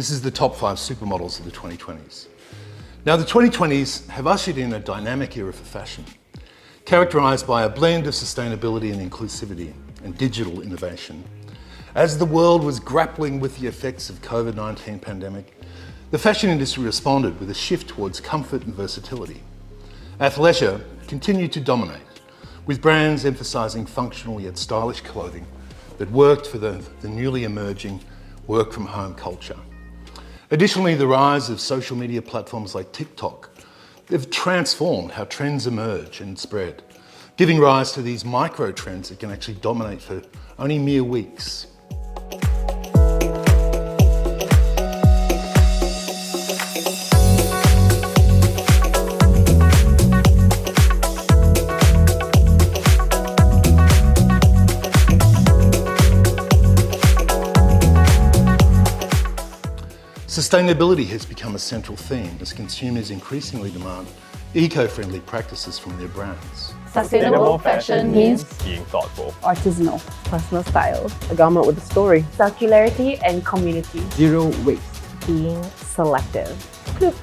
This is the top 5 supermodels of the 2020s. Now, the 2020s have ushered in a dynamic era for fashion, characterised by a blend of sustainability and inclusivity and digital innovation. As the world was grappling with the effects of COVID-19 pandemic, the fashion industry responded with a shift towards comfort and versatility. Athleisure continued to dominate, with brands emphasising functional yet stylish clothing that worked for the newly emerging work-from-home culture. Additionally, the rise of social media platforms like TikTok have transformed how trends emerge and spread, giving rise to these micro-trends that can actually dominate for only mere weeks. Sustainability has become a central theme as consumers increasingly demand eco-friendly practices from their brands. Sustainable fashion means being thoughtful, artisanal, personal style, a garment with a story, circularity and community, zero waste, being selective,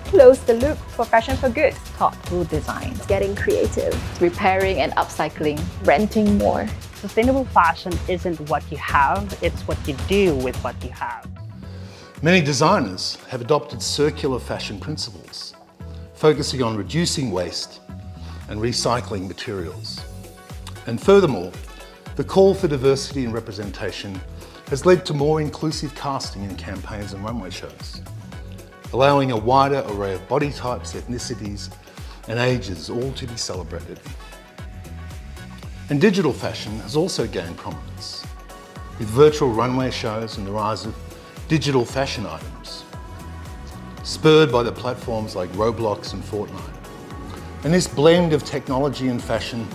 close the loop for fashion for good, thoughtful design, getting creative, repairing and upcycling, renting more. Sustainable fashion isn't what you have, it's what you do with what you have. Many designers have adopted circular fashion principles, focusing on reducing waste and recycling materials. And furthermore, the call for diversity and representation has led to more inclusive casting in campaigns and runway shows, allowing a wider array of body types, ethnicities, and ages all to be celebrated. And digital fashion has also gained prominence, with virtual runway shows and the rise of digital fashion items, spurred by the platforms like Roblox and Fortnite. And this blend of technology and fashion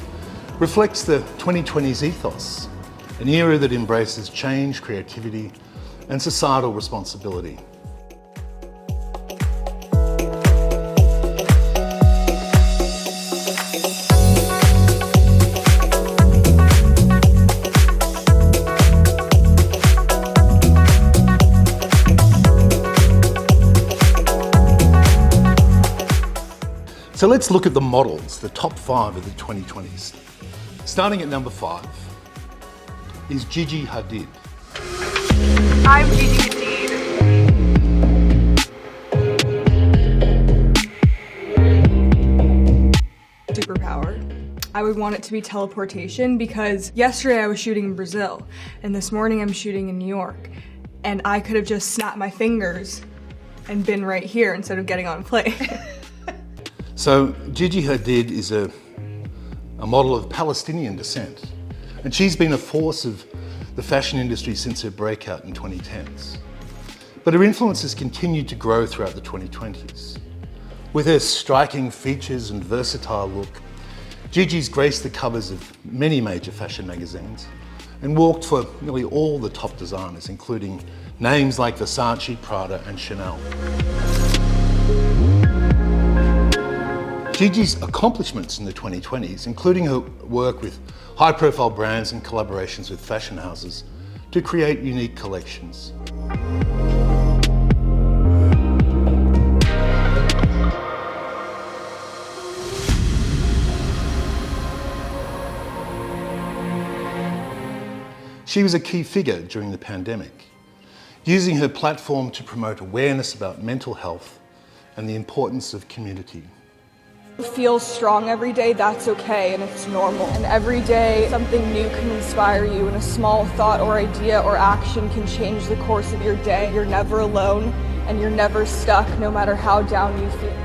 reflects the 2020s ethos, an era that embraces change, creativity, and societal responsibility. So let's look at the models, the top 5 of the 2020s. Starting at number 5 is Gigi Hadid. I'm Gigi Hadid. Superpower. I would want it to be teleportation because yesterday I was shooting in Brazil and this morning I'm shooting in New York, and I could have just snapped my fingers and been right here instead of getting on a plane. So Gigi Hadid is a model of Palestinian descent, and she's been a force of the fashion industry since her breakout in 2010s. But her influence has continued to grow throughout the 2020s. With her striking features and versatile look, Gigi's graced the covers of many major fashion magazines and walked for nearly all the top designers, including names like Versace, Prada, and Chanel. Gigi's accomplishments in the 2020s, including her work with high-profile brands and collaborations with fashion houses to create unique collections. She was a key figure during the pandemic, using her platform to promote awareness about mental health and the importance of community. Feel strong every day, that's okay, and it's normal. And every day, something new can inspire you, and a small thought or idea or action can change the course of your day. You're never alone, and you're never stuck, no matter how down you feel.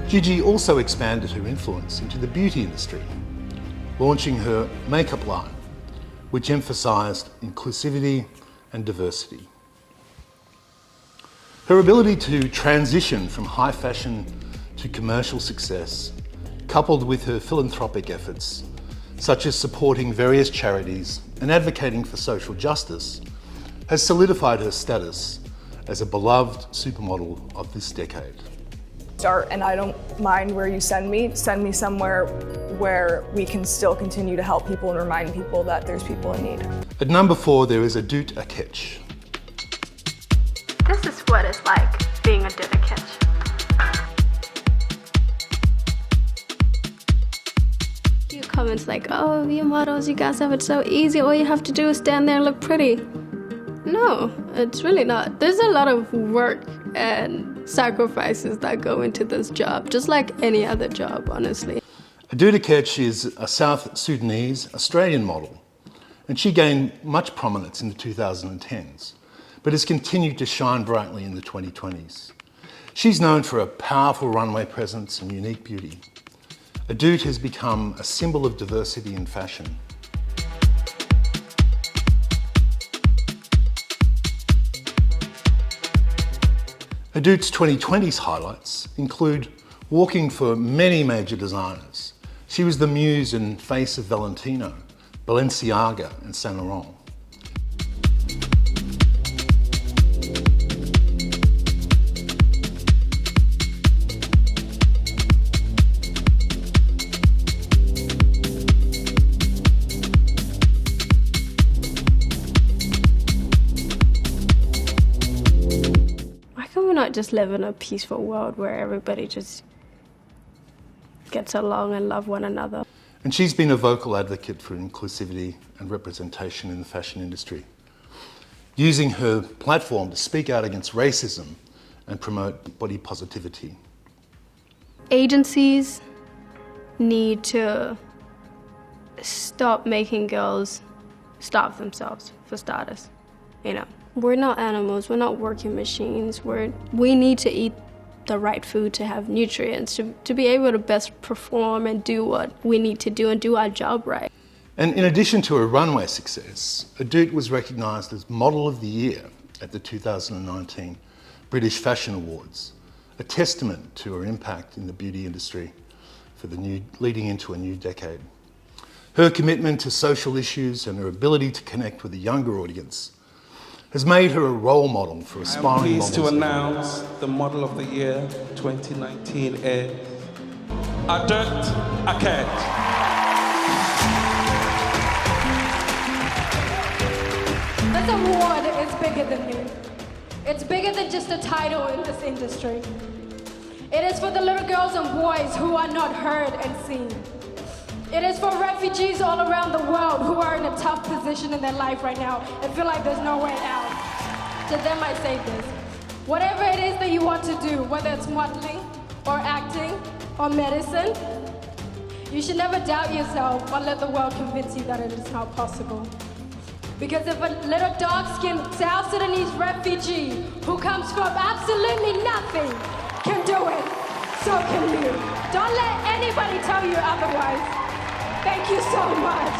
Gigi also expanded her influence into the beauty industry, launching her makeup line, which emphasized inclusivity and diversity. Her ability to transition from high fashion to commercial success, coupled with her philanthropic efforts, such as supporting various charities and advocating for social justice, has solidified her status as a beloved supermodel of this decade. And I don't mind where you send me somewhere where we can still continue to help people and remind people that there's people in need. At number 4, there is ADUT AKECH. what it's like being a AKECH. Comments like, oh, you models, you guys have it so easy, all you have to do is stand there and look pretty. No, it's really not. There's a lot of work and sacrifices that go into this job, just like any other job, honestly. ADUT is a South Sudanese Australian model, and she gained much prominence in the 2010s, but has continued to shine brightly in the 2020s. She's known for a powerful runway presence and unique beauty. ADUT has become a symbol of diversity in fashion. ADUT's 2020s highlights include walking for many major designers. She was the muse and face of Valentino, Balenciaga and Saint Laurent. Not just live in a peaceful world where everybody just gets along and love one another. And she's been a vocal advocate for inclusivity and representation in the fashion industry, using her platform to speak out against racism and promote body positivity. Agencies need to stop making girls starve themselves for starters, you know. We're not animals, we're not working machines. We need to eat the right food to have nutrients, to be able to best perform and do what we need to do and do our job right. And in addition to her runway success, ADUT was recognised as Model of the Year at the 2019 British Fashion Awards, a testament to her impact in the beauty industry for leading into a new decade. Her commitment to social issues and her ability to connect with a younger audience has made her a role model for aspiring models. I'm pleased to announce the Model of the Year 2019 is ADUT AKECH. This award is bigger than me. It's bigger than just a title in this industry. It is for the little girls and boys who are not heard and seen. It is for refugees all around the world who are in a tough position in their life right now and feel like there's no way out. To them I say this. Whatever it is that you want to do, whether it's modeling or acting or medicine, you should never doubt yourself or let the world convince you that it is not possible. Because if a little dark-skinned South Sudanese refugee who comes from absolutely nothing can do it, so can you. Don't let anybody tell you otherwise. Thank you so much.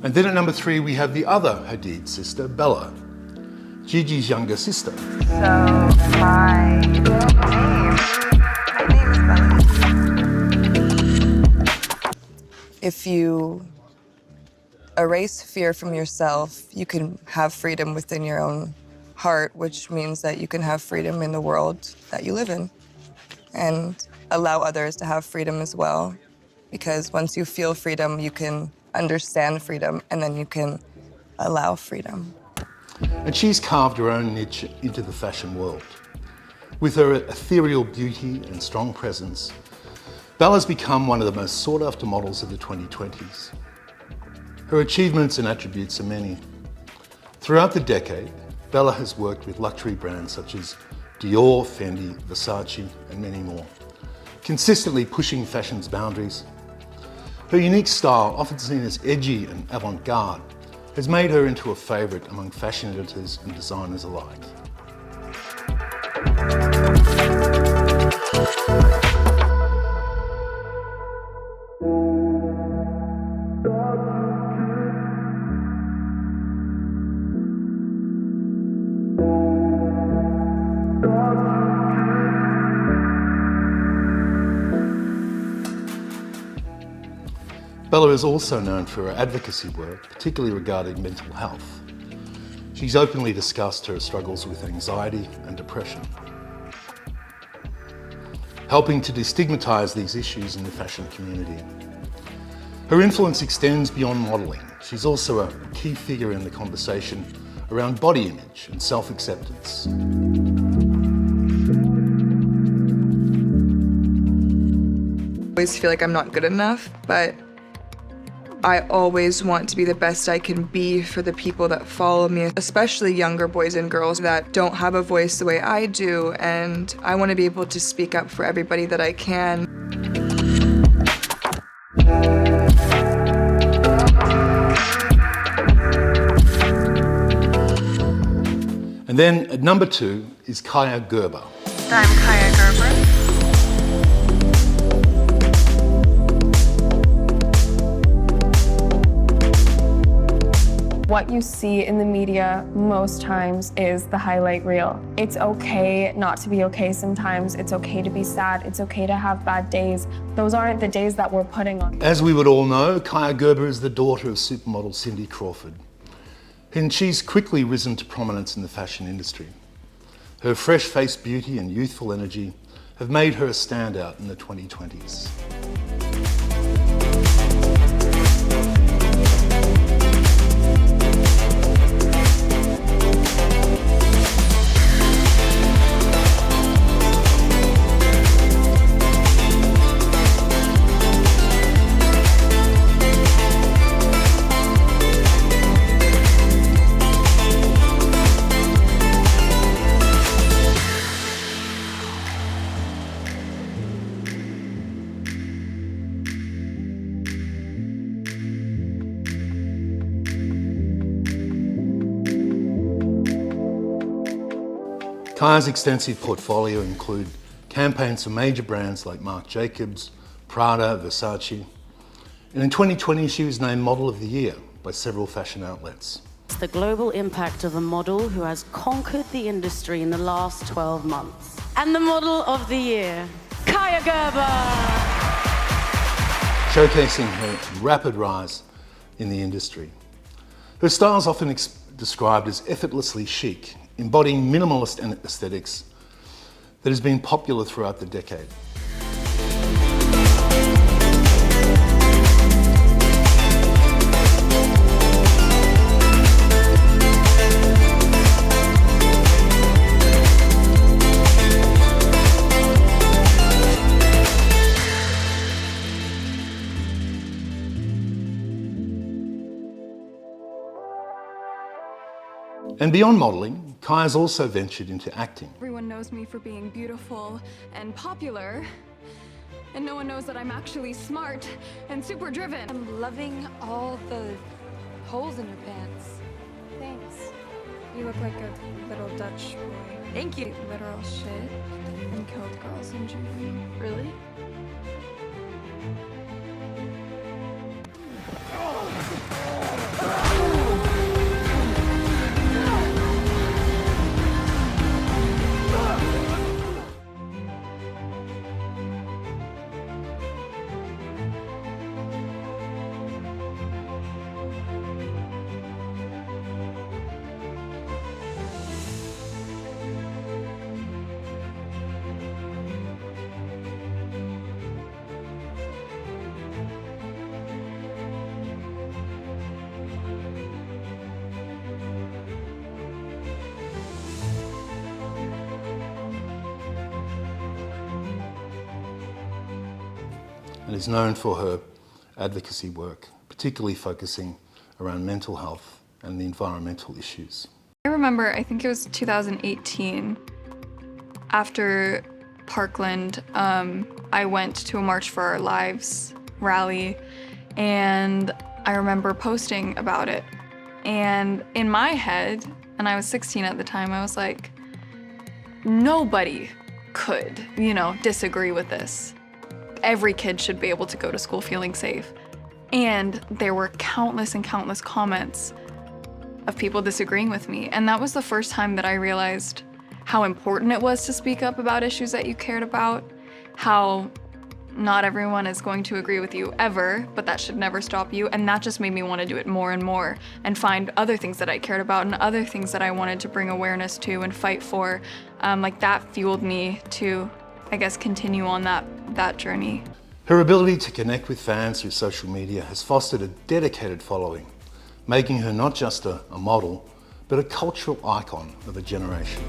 And then at number 3, we have the other Hadid sister, Bella, Gigi's younger sister. So my name is Bella. If you erase fear from yourself, you can have freedom within your own heart, which means that you can have freedom in the world that you live in and allow others to have freedom as well. Because once you feel freedom, you can understand freedom and then you can allow freedom. And she's carved her own niche into the fashion world. With her ethereal beauty and strong presence, Bella's become one of the most sought-after models of the 2020s. Her achievements and attributes are many. Throughout the decade, Bella has worked with luxury brands such as Dior, Fendi, Versace, and many more, consistently pushing fashion's boundaries. Her unique style, often seen as edgy and avant-garde, has made her into a favourite among fashion editors and designers alike. Bella is also known for her advocacy work, particularly regarding mental health. She's openly discussed her struggles with anxiety and depression. helping to destigmatise these issues in the fashion community. Her influence extends beyond modelling. She's also a key figure in the conversation around body image and self-acceptance. I always feel like I'm not good enough, but I always want to be the best I can be for the people that follow me, especially younger boys and girls that don't have a voice the way I do, and I want to be able to speak up for everybody that I can. And then at number 2 is KAIA GERBER. I'm KAIA GERBER. What you see in the media most times is the highlight reel. It's okay not to be okay sometimes. It's okay to be sad. It's okay to have bad days. Those aren't the days that we're putting on. As we would all know, KAIA GERBER is the daughter of supermodel Cindy Crawford, and she's quickly risen to prominence in the fashion industry. Her fresh-faced beauty and youthful energy have made her a standout in the 2020s. KAIA's extensive portfolio include campaigns for major brands like Marc Jacobs, Prada, Versace. And in 2020, she was named Model of the Year by several fashion outlets. It's the global impact of a model who has conquered the industry in the last 12 months. And the Model of the Year, KAIA GERBER! Showcasing her rapid rise in the industry. Her style is often described as effortlessly chic, embodying minimalist aesthetics that has been popular throughout the decade. And beyond modelling, KAIA's also ventured into acting. Everyone knows me for being beautiful and popular, and no one knows that I'm actually smart and super driven. I'm loving all the holes in your pants. Thanks. You look like a little Dutch boy. Thank you. Literal shit and killed girls in juvie. Really? And is known for her advocacy work, particularly focusing around mental health and the environmental issues. I remember, I think it was 2018, after Parkland, I went to a March for Our Lives rally, and I remember posting about it. And in my head, and I was 16 at the time, I was like, nobody could, disagree with this. Every kid should be able to go to school feeling safe. And there were countless and countless comments of people disagreeing with me. And that was the first time that I realized how important it was to speak up about issues that you cared about, how not everyone is going to agree with you ever, but that should never stop you. And that just made me want to do it more and more and find other things that I cared about and other things that I wanted to bring awareness to and fight for. Like that fueled me to I guess, continue on that journey. Her ability to connect with fans through social media has fostered a dedicated following, making her not just a model, but a cultural icon of a generation.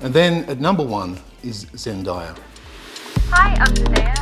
And then at number 1 is Zendaya. Hi, I'm Zendaya.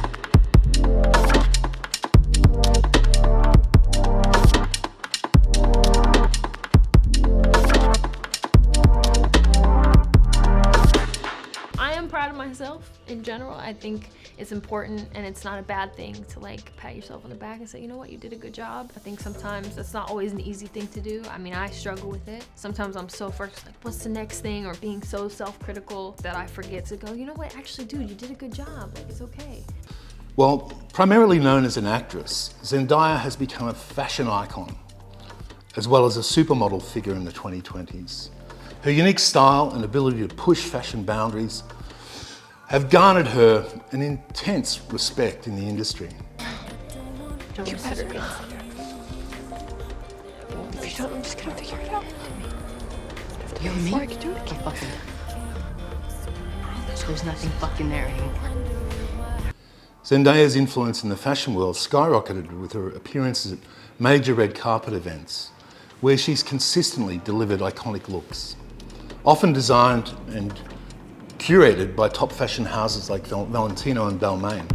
I am proud of myself in general. I think it's important and it's not a bad thing to like pat yourself on the back and say, you know what, you did a good job. I think sometimes that's not always an easy thing to do. I mean, I struggle with it. Sometimes I'm so first like, what's the next thing, or being so self-critical that I forget to go, you know what, actually, dude, you did a good job. Like, it's okay. Well, primarily known as an actress, Zendaya has become a fashion icon, as well as a supermodel figure in the 2020s. Her unique style and ability to push fashion boundaries have garnered her an intense respect in the industry. You better be. If you don't, I'm just gonna figure it out. You and me? Before I can do it again. Fucking. There's nothing fucking there anymore. Zendaya's influence in the fashion world skyrocketed with her appearances at major red carpet events, where she's consistently delivered iconic looks, often designed and curated by top fashion houses like Valentino and Balmain.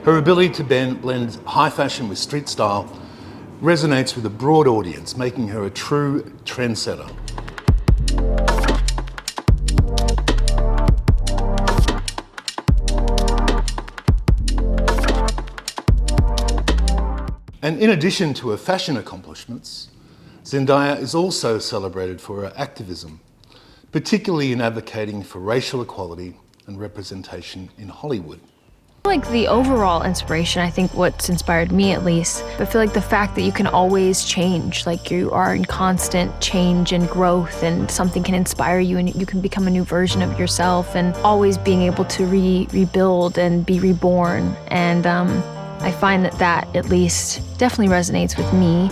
Her ability to blend high fashion with street style resonates with a broad audience, making her a true trendsetter. And in addition to her fashion accomplishments, Zendaya is also celebrated for her activism, particularly in advocating for racial equality and representation in Hollywood. Like the overall inspiration, I think what's inspired me at least, I feel like the fact that you can always change, like you are in constant change and growth, and something can inspire you and you can become a new version of yourself, and always being able to rebuild and be reborn. And I find that at least definitely resonates with me,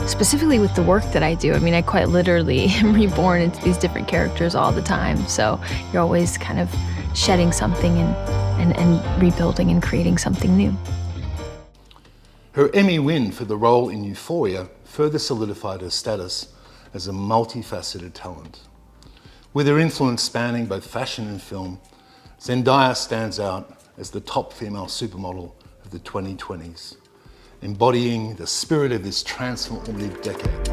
specifically with the work that I do. I mean, I quite literally am reborn into these different characters all the time, so you're always kind of shedding something and rebuilding and creating something new. Her Emmy win for the role in Euphoria further solidified her status as a multifaceted talent. With her influence spanning both fashion and film, Zendaya stands out as the top female supermodel of the 2020s, embodying the spirit of this transformative decade.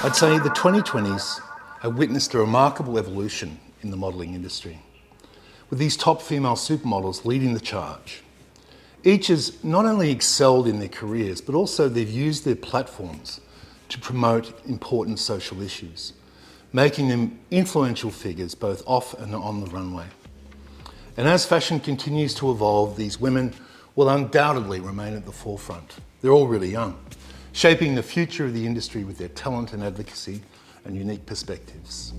I'd say the 2020s have witnessed a remarkable evolution in the modelling industry, with these top female supermodels leading the charge. Each has not only excelled in their careers, but also they've used their platforms to promote important social issues, making them influential figures both off and on the runway. And as fashion continues to evolve, these women will undoubtedly remain at the forefront. They're all really young, shaping the future of the industry with their talent and advocacy and unique perspectives.